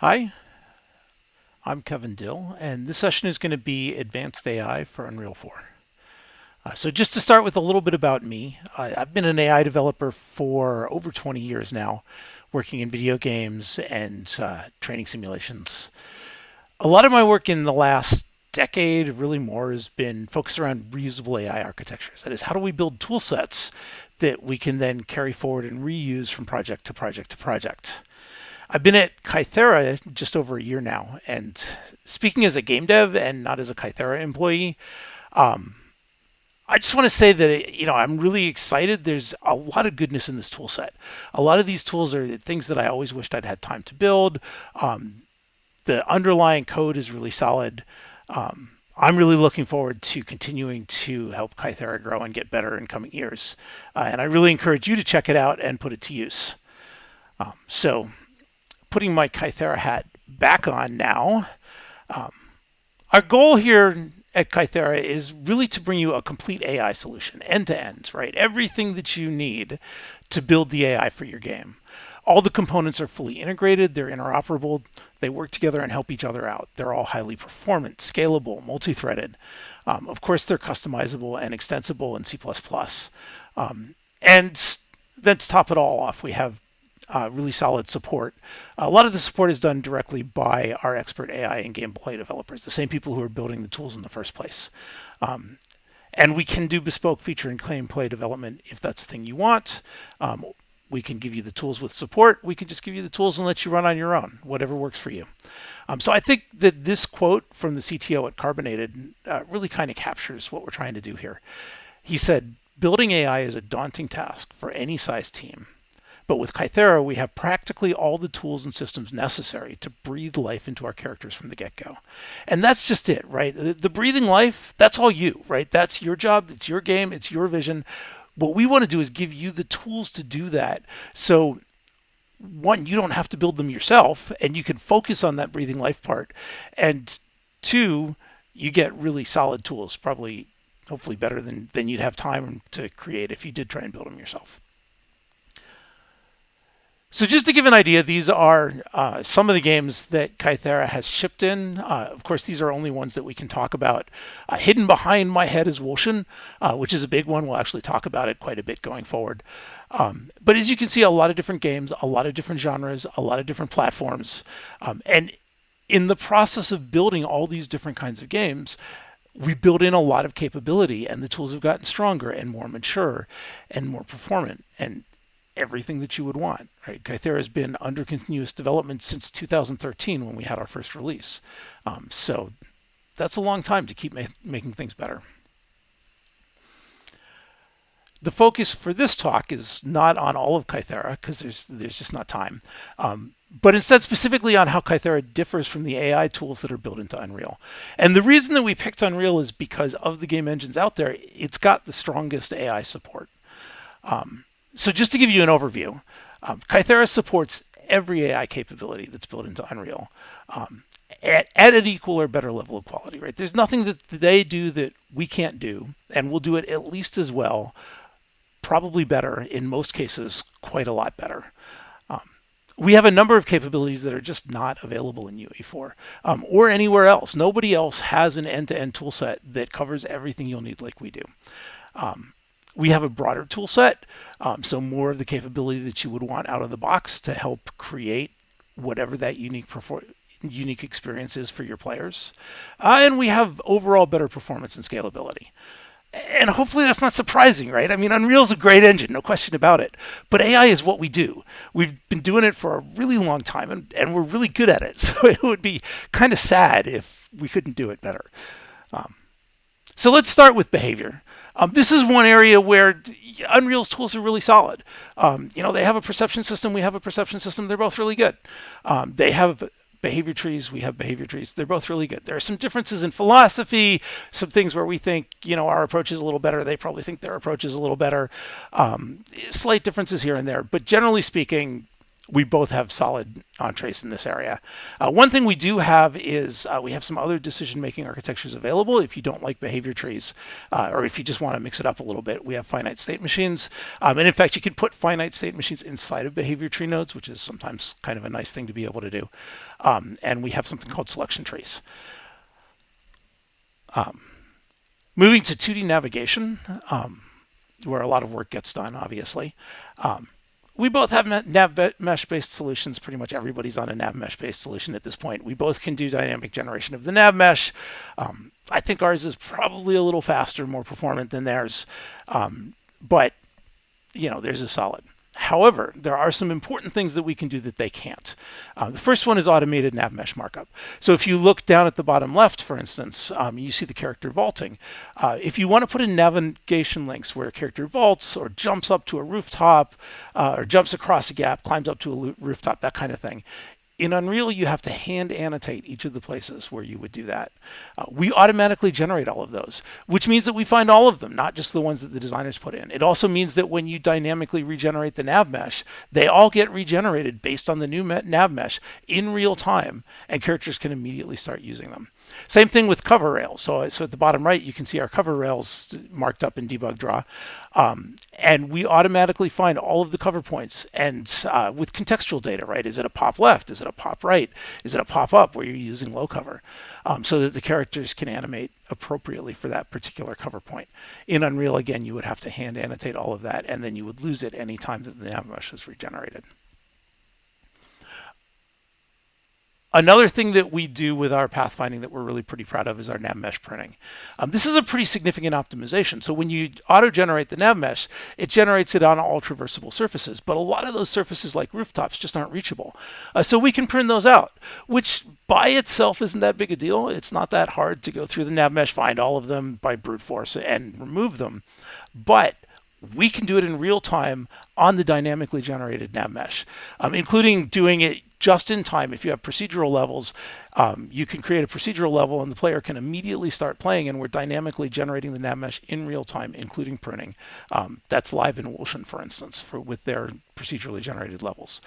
Hi, I'm Kevin Dill, and this session is going to be Advanced AI for Unreal 4. So just to start with a little bit about me, I've been an AI developer for over 20 years now, working in video games and training simulations. A lot of my work in the last decade, really more, has been focused around reusable AI architectures. That is, how do we build tool sets that we can then carry forward and reuse from project to project to project? I've been at Kythera just over a year now, and speaking as a game dev and not as a Kythera employee, I just want to say that I'm really excited. There's a lot of goodness in this tool set. A lot of these tools are things that I always wished I'd had time to build. The underlying code is really solid. I'm really looking forward to continuing to help Kythera grow and get better in coming years. And I really encourage you to check it out and put it to use. So putting my Kythera hat back on now, our goal here at Kythera is really to bring you a complete AI solution, end to end, right? Everything that you need to build the AI for your game. All the components are fully integrated, they're interoperable, they work together and help each other out. They're all highly performant, scalable, multi-threaded. Of course, they're customizable and extensible in C++. And then to top it all off, we have really solid support. A lot of the support is done directly by our expert AI and gameplay developers, the same people who are building the tools in the first place. And we can do bespoke feature and gameplay development if that's the thing you want. We can give you the tools with support. We can just give you the tools and let you run on your own, whatever works for you. So I think that this quote from the CTO at Carbonated really kind of captures what we're trying to do here. He said, building AI is a daunting task for any size team. But with Kythera, we have practically all the tools and systems necessary to breathe life into our characters from the get-go. And that's just it, right? The breathing life, that's all you, right? That's your job, it's your game, it's your vision. What we want to do is give you the tools to do that. So one, you don't have to build them yourself, and you can focus on that breathing life part. And two, you get really solid tools, probably, hopefully better than you'd have time to create if you did try and build them yourself. So just to give an idea, these are some of the games that Kythera has shipped in. Of course, these are only ones that we can talk about. Hidden behind my head is Wolshen, which is a big one. We'll actually talk about it quite a bit going forward. But as you can see, a lot of different games, a lot of different genres, a lot of different platforms. And in the process of building all these different kinds of games, we built in a lot of capability, and the tools have gotten stronger and more mature and more performant. And everything that you would want, right? Kythera has been under continuous development since 2013 when we had our first release. So that's a long time to keep making things better. The focus for this talk is not on all of Kythera because there's just not time, but instead specifically on how Kythera differs from the AI tools that are built into Unreal. And the reason that we picked Unreal is because of the game engines out there, it's got the strongest AI support. So just to give you an overview, Kythera supports every AI capability that's built into Unreal at an equal or better level of quality, right? There's nothing that they do that we can't do, and we'll do it at least as well, probably better, in most cases, quite a lot better. We have a number of capabilities that are just not available in UE4 or anywhere else. Nobody else has an end-to-end tool set that covers everything you'll need like we do. We have a broader tool set, so more of the capability that you would want out of the box to help create whatever that unique experience is for your players. And we have overall better performance and scalability. And hopefully that's not surprising, right? I mean, Unreal's a great engine, no question about it. But AI is what we do. We've been doing it for a really long time, and we're really good at it. So it would be kind of sad if we couldn't do it better. So let's start with behavior. This is one area where Unreal's tools are really solid. They have a perception system, we have a perception system, they're both really good. They have behavior trees, we have behavior trees, they're both really good. There are some differences in philosophy, some things where we think, our approach is a little better, they probably think their approach is a little better. Slight differences here and there, but generally speaking, we both have solid entrees in this area. One thing we do have is we have some other decision-making architectures available if you don't like behavior trees, or if you just want to mix it up a little bit. We have finite state machines. And in fact, you can put finite state machines inside of behavior tree nodes, which is sometimes kind of a nice thing to be able to do. And we have something called selection trees. Moving to 2D navigation, where a lot of work gets done, obviously. We both have nav mesh-based solutions. Pretty much everybody's on a nav mesh-based solution at this point. We both can do dynamic generation of the nav mesh. I think ours is probably a little faster, more performant than theirs, but theirs is solid. However, there are some important things that we can do that they can't. The first one is automated nav mesh markup. So if you look down at the bottom left, for instance, you see the character vaulting. If you want to put in navigation links where a character vaults or jumps up to a rooftop or jumps across a gap, climbs up to a rooftop, that kind of thing, in Unreal, you have to hand annotate each of the places where you would do that. We automatically generate all of those, which means that we find all of them, not just the ones that the designers put in. It also means that when you dynamically regenerate the nav mesh, they all get regenerated based on the new nav mesh in real time, and characters can immediately start using them. Same thing with cover rails. So at the bottom right, you can see our cover rails marked up in debug draw. And we automatically find all of the cover points. And with contextual data, right? Is it a pop left? Is it a pop right? Is it a pop up where you're using low cover? So that the characters can animate appropriately for that particular cover point. In Unreal, again, you would have to hand annotate all of that, and then you would lose it any time that the nav mesh is regenerated. Another thing that we do with our pathfinding that we're really pretty proud of is our nav mesh printing. This is a pretty significant optimization. So when you auto-generate the nav mesh, it generates it on all traversable surfaces. But a lot of those surfaces, like rooftops, just aren't reachable. So we can print those out, which by itself isn't that big a deal. It's not that hard to go through the nav mesh, find all of them by brute force, and remove them. But we can do it in real time on the dynamically generated nav mesh, including doing it just in time. If you have procedural levels, you can create a procedural level and the player can immediately start playing, and we're dynamically generating the nav mesh in real time, including printing. That's live in Wolshen, for instance, with their procedurally generated levels.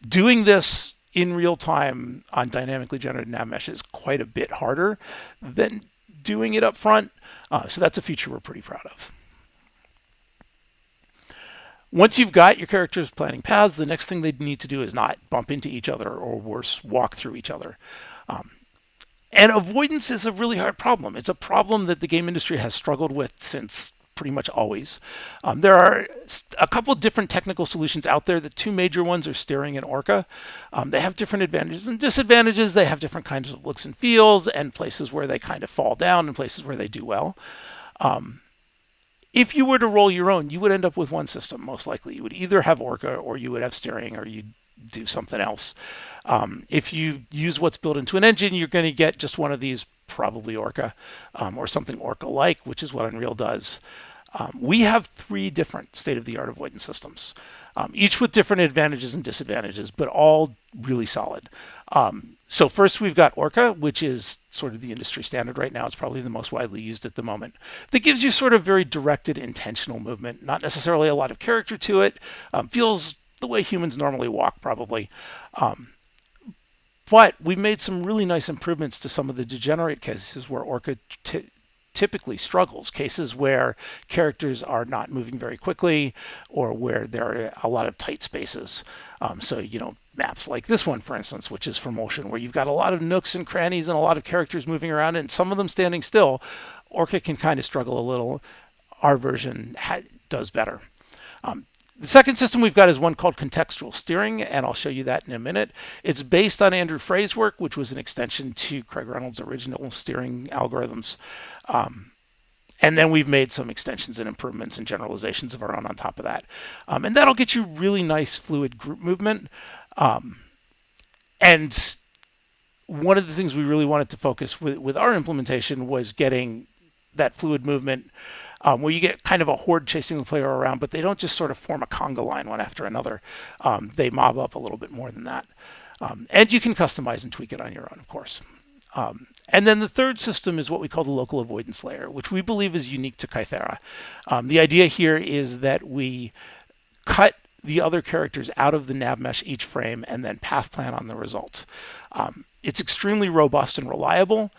Doing this in real time on dynamically generated nav mesh is quite a bit harder than doing it up front. So that's a feature we're pretty proud of. Once you've got your characters planning paths, the next thing they need to do is not bump into each other, or worse, walk through each other. And avoidance is a really hard problem. It's a problem that the game industry has struggled with since pretty much always. There are a couple different technical solutions out there. The two major ones are steering and Orca. They have different advantages and disadvantages. They have different kinds of looks and feels, and places where they kind of fall down and places where they do well. If you were to roll your own, you would end up with one system, most likely. You would either have Orca, or you would have steering, or you'd do something else. If you use what's built into an engine, you're going to get just one of these, probably Orca, or something Orca-like, which is what Unreal does. We have 3 different state-of-the-art avoidance systems, each with different advantages and disadvantages, but all really solid. So first we've got Orca, which is sort of the industry standard right now. It's probably the most widely used at the moment. That gives you sort of very directed, intentional movement, not necessarily a lot of character to it. Feels the way humans normally walk, probably. But we made some really nice improvements to some of the degenerate cases where Orca typically struggles, cases where characters are not moving very quickly, or where there are a lot of tight spaces. So, maps like this one, for instance, which is for motion, where you've got a lot of nooks and crannies and a lot of characters moving around, and some of them standing still. Orca can kind of struggle a little. Our version does better. The second system we've got is one called contextual steering, and I'll show you that in a minute. It's based on Andrew Frey's work, which was an extension to Craig Reynolds' original steering algorithms. And then we've made some extensions and improvements and generalizations of our own on top of that. And that'll get you really nice fluid group movement. And one of the things we really wanted to focus with our implementation was getting that fluid movement where you get kind of a horde chasing the player around, but they don't just sort of form a conga line one after another. They mob up a little bit more than that. And you can customize and tweak it on your own, of course. And then the third system is what we call the local avoidance layer, which we believe is unique to Kythera. The idea here is that we cut the other characters out of the nav mesh each frame and then path plan on the results. It's extremely robust and reliable,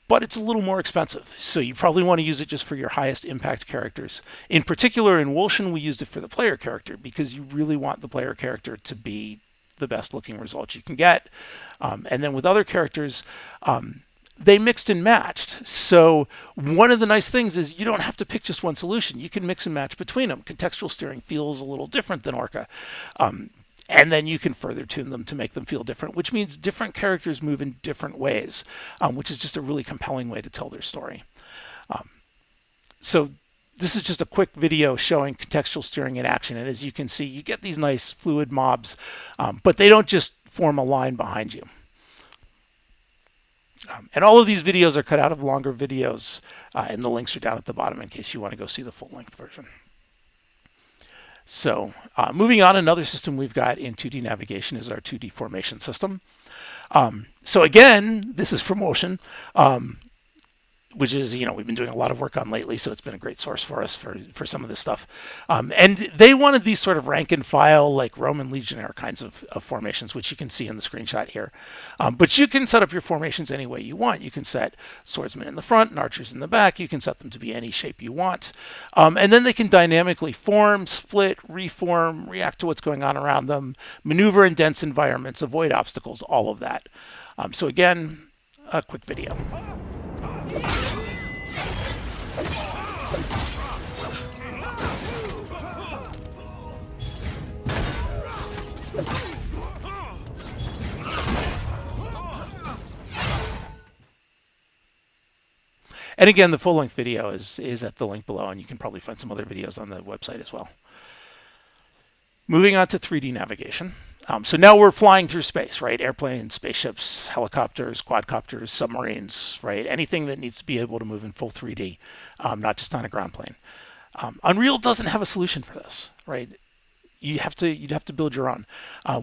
but it's a little more expensive. So you probably want to use it just for your highest impact characters. In particular, in Wulshan, we used it for the player character because you really want the player character to be the best looking results you can get. And then with other characters, they mixed and matched. So one of the nice things is you don't have to pick just one solution. You can mix and match between them. Contextual steering feels a little different than Orca. And then you can further tune them to make them feel different, which means different characters move in different ways, which is just a really compelling way to tell their story. So this is just a quick video showing contextual steering in action. And as you can see, you get these nice fluid mobs, but they don't just form a line behind you. And all of these videos are cut out of longer videos, and the links are down at the bottom in case you want to go see the full-length version. So moving on, another system we've got in 2D navigation is our 2D formation system. So again, this is from Ocean, which is, we've been doing a lot of work on lately, so it's been a great source for us for some of this stuff. And they wanted these sort of rank and file, like Roman legionnaire kinds of formations, which you can see in the screenshot here. But you can set up your formations any way you want. You can set swordsmen in the front and archers in the back. You can set them to be any shape you want. And then they can dynamically form, split, reform, react to what's going on around them, maneuver in dense environments, avoid obstacles, all of that. So again, a quick video. And again, the full-length video is at the link below, and you can probably find some other videos on the website as well. Moving on to 3D navigation. So now we're flying through space, right? Airplanes, spaceships, helicopters, quadcopters, submarines, right? Anything that needs to be able to move in full 3D, not just on a ground plane. Unreal doesn't have a solution for this, right? You'd have to build your own.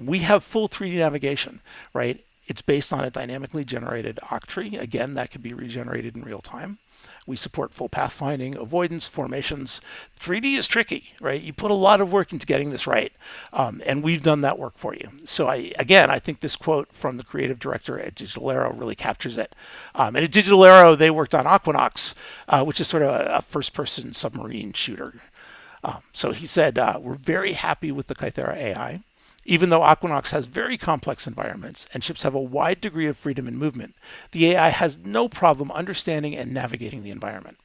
We have full 3D navigation, right? It's based on a dynamically generated octree. Again, that can be regenerated in real time. We support full pathfinding, avoidance, formations. 3D is tricky, right? You put a lot of work into getting this right, and we've done that work for you. So I think this quote from the creative director at Digital Arrow really captures it. And at Digital Arrow, they worked on Aquanox, which is sort of a first-person submarine shooter. So he said, we're very happy with the Kythera AI. Even though Aquanox has very complex environments and ships have a wide degree of freedom in movement, the AI has no problem understanding and navigating the environment,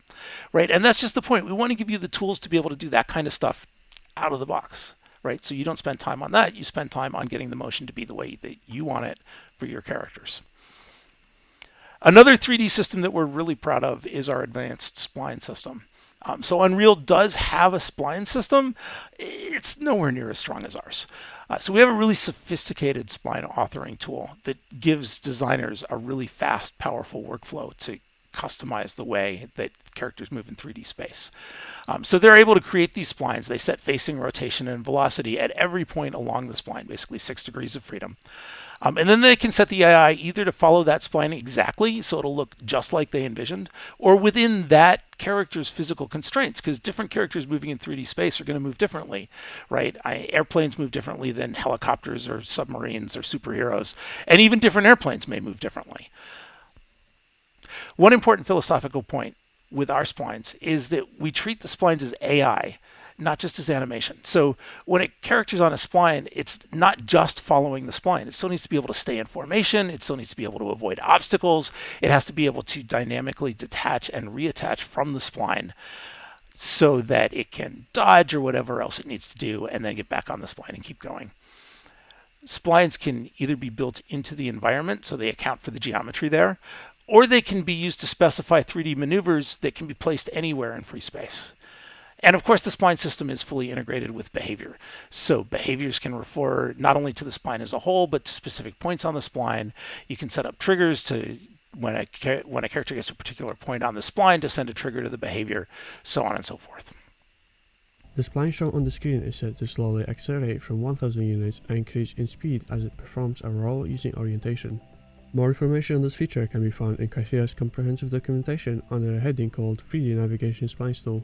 right? And that's just the point. We want to give you the tools to be able to do that kind of stuff out of the box, right? So you don't spend time on that. You spend time on getting the motion to be the way that you want it for your characters. Another 3D system that we're really proud of is our advanced spline system. So Unreal does have a spline system. It's nowhere near as strong as ours. So we have a really sophisticated spline authoring tool that gives designers a really fast, powerful workflow to customize the way that characters move in 3D space. So they're able to create these splines. They set facing, rotation, and velocity at every point along the spline, basically 6 degrees of freedom. And then they can set the AI either to follow that spline exactly, so it'll look just like they envisioned, or within that character's physical constraints, because different characters moving in 3D space are going to move differently, right? Airplanes move differently than helicopters or submarines or superheroes, and even different airplanes may move differently. One important philosophical point with our splines is that we treat the splines as AI, not just as animation. So when a character's on a spline, it's not just following the spline. It still needs to be able to stay in formation. It still needs to be able to avoid obstacles. It has to be able to dynamically detach and reattach from the spline so that it can dodge or whatever else it needs to do and then get back on the spline and keep going. Splines can either be built into the environment, so they account for the geometry there, or they can be used to specify 3D maneuvers that can be placed anywhere in free space. And of course, the spline system is fully integrated with behavior. So behaviors can refer not only to the spline as a whole, but to specific points on the spline. You can set up triggers to when a character gets to a particular point on the spline to send a trigger to the behavior, so on and so forth. The spline shown on the screen is set to slowly accelerate from 1000 units and increase in speed as it performs a role using orientation. More information on this feature can be found in Kythera's comprehensive documentation under a heading called 3D Navigation Splines Tool.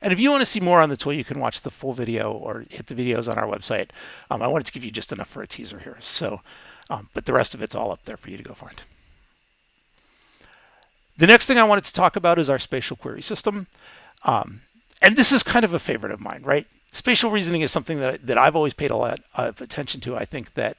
And if you want to see more on the tool, you can watch the full video or hit the videos on our website. I wanted to give you just enough for a teaser here. So, but the rest of it's all up there for you to go find. The next thing I wanted to talk about is our spatial query system. And this is kind of a favorite of mine, right? Spatial reasoning is something that I've always paid a lot of attention to. I think that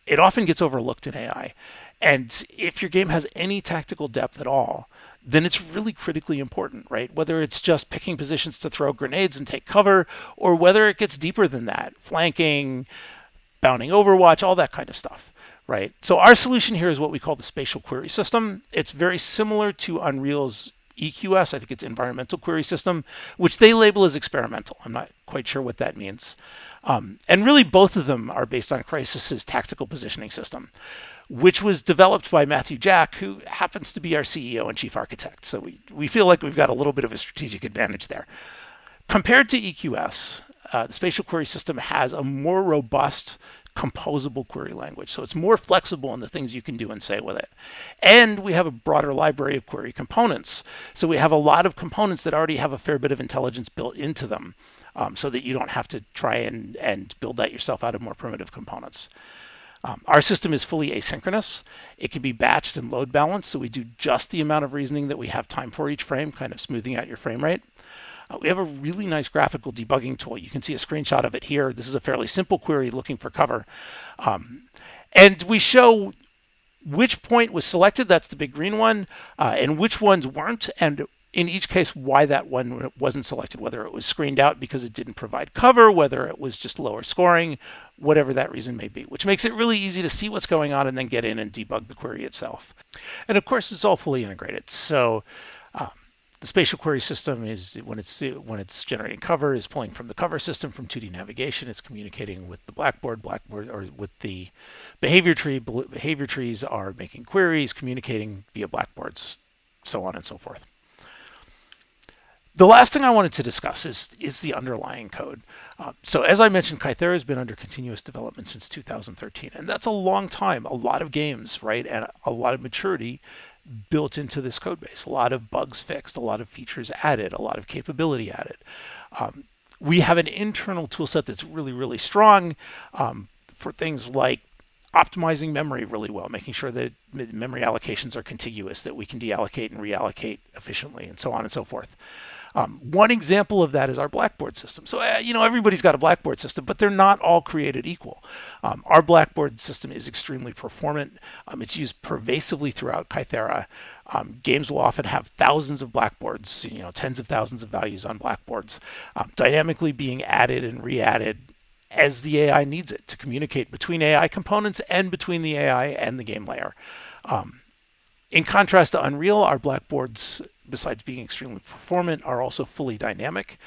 it often gets overlooked in AI. And if your game has any tactical depth at all, then it's really critically important, right? Whether it's just picking positions to throw grenades and take cover, or whether it gets deeper than that, flanking, bounding overwatch, all that kind of stuff, right? So our solution here is what we call the spatial query system. It's very similar to Unreal's EQS, I think it's environmental query system, which they label as experimental. I'm not quite sure what that means. And really both of them are based on Crysis's tactical positioning system, which was developed by Matthew Jack, who happens to be our CEO and chief architect. So we feel like we've got a little bit of a strategic advantage there. Compared to EQS, the spatial query system has a more robust composable query language. So it's more flexible in the things you can do and say with it. And we have a broader library of query components. So we have a lot of components that already have a fair bit of intelligence built into them, so that you don't have to try and build that yourself out of more primitive components. Our system is fully asynchronous. It can be batched and load balanced, so we do just the amount of reasoning that we have time for each frame, kind of smoothing out your frame rate. We have a really nice graphical debugging tool. You can see a screenshot of it here. This is a fairly simple query looking for cover. And we show which point was selected, that's the big green one, and which ones weren't, and in each case why that one wasn't selected, whether it was screened out because it didn't provide cover, whether it was just lower scoring, whatever that reason may be, which makes it really easy to see what's going on and then get in and debug the query itself. And of course, it's all fully integrated. So the spatial query system is, when it's generating cover, is pulling from the cover system from 2D navigation. It's communicating with the Blackboard, or with the behavior tree. Behavior trees are making queries, communicating via Blackboards, so on and so forth. The last thing I wanted to discuss is the underlying code. So as I mentioned, Kythera has been under continuous development since 2013, and that's a long time. A lot of games, right, and a lot of maturity built into this code base, a lot of bugs fixed, a lot of features added, a lot of capability added. We have an internal tool set that's really, really strong for things like optimizing memory really well, making sure that memory allocations are contiguous, that we can deallocate and reallocate efficiently, and so on and so forth. One example of that is our Blackboard system. So, everybody's got a Blackboard system, but they're not all created equal. Our Blackboard system is extremely performant. It's used pervasively throughout Kythera. Games will often have thousands of Blackboards, tens of thousands of values on Blackboards, dynamically being added and re-added as the AI needs it to communicate between AI components and between the AI and the game layer. In contrast to Unreal, our Blackboards, besides being extremely performant, are also fully dynamic.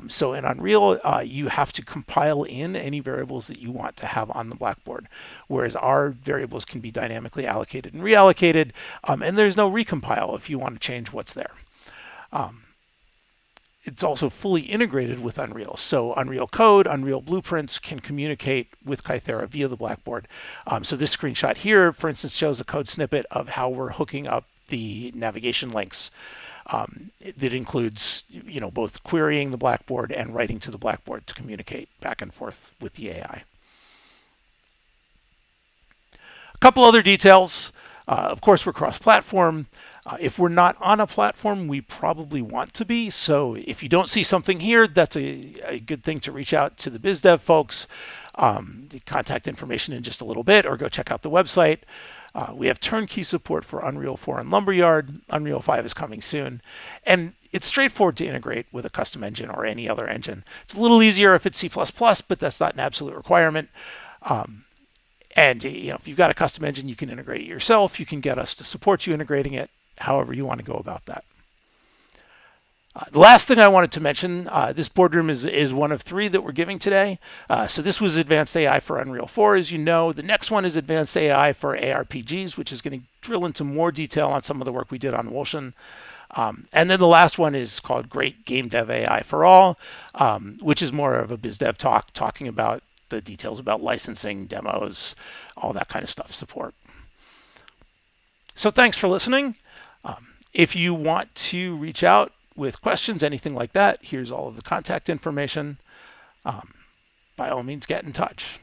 So in Unreal, you have to compile in any variables that you want to have on the Blackboard, whereas our variables can be dynamically allocated and reallocated, and there's no recompile if you want to change what's there. It's also fully integrated with Unreal. So Unreal Code, Unreal Blueprints can communicate with Kythera via the Blackboard. So this screenshot here, for instance, shows a code snippet of how we're hooking up the navigation links. That includes, both querying the Blackboard and writing to the Blackboard to communicate back and forth with the AI. A couple other details. Of course, we're cross-platform. If we're not on a platform, we probably want to be. So if you don't see something here, that's a good thing to reach out to the biz dev folks. Contact information in just a little bit, or go check out the website. We have turnkey support for Unreal 4 and Lumberyard. Unreal 5 is coming soon. And it's straightforward to integrate with a custom engine or any other engine. It's a little easier if it's C++, but that's not an absolute requirement. And if you've got a custom engine, you can integrate it yourself. You can get us to support you integrating it, however you want to go about that. The last thing I wanted to mention, this boardroom is one of 3 that we're giving today. So this was Advanced AI for Unreal 4, as you know. The next one is Advanced AI for ARPGs, which is going to drill into more detail on some of the work we did on Wolshan. And then the last one is called Great Game Dev AI for All, which is more of a biz dev talk, talking about the details about licensing, demos, all that kind of stuff, support. So thanks for listening. If you want to reach out with questions, anything like that, here's all of the contact information. By all means, get in touch.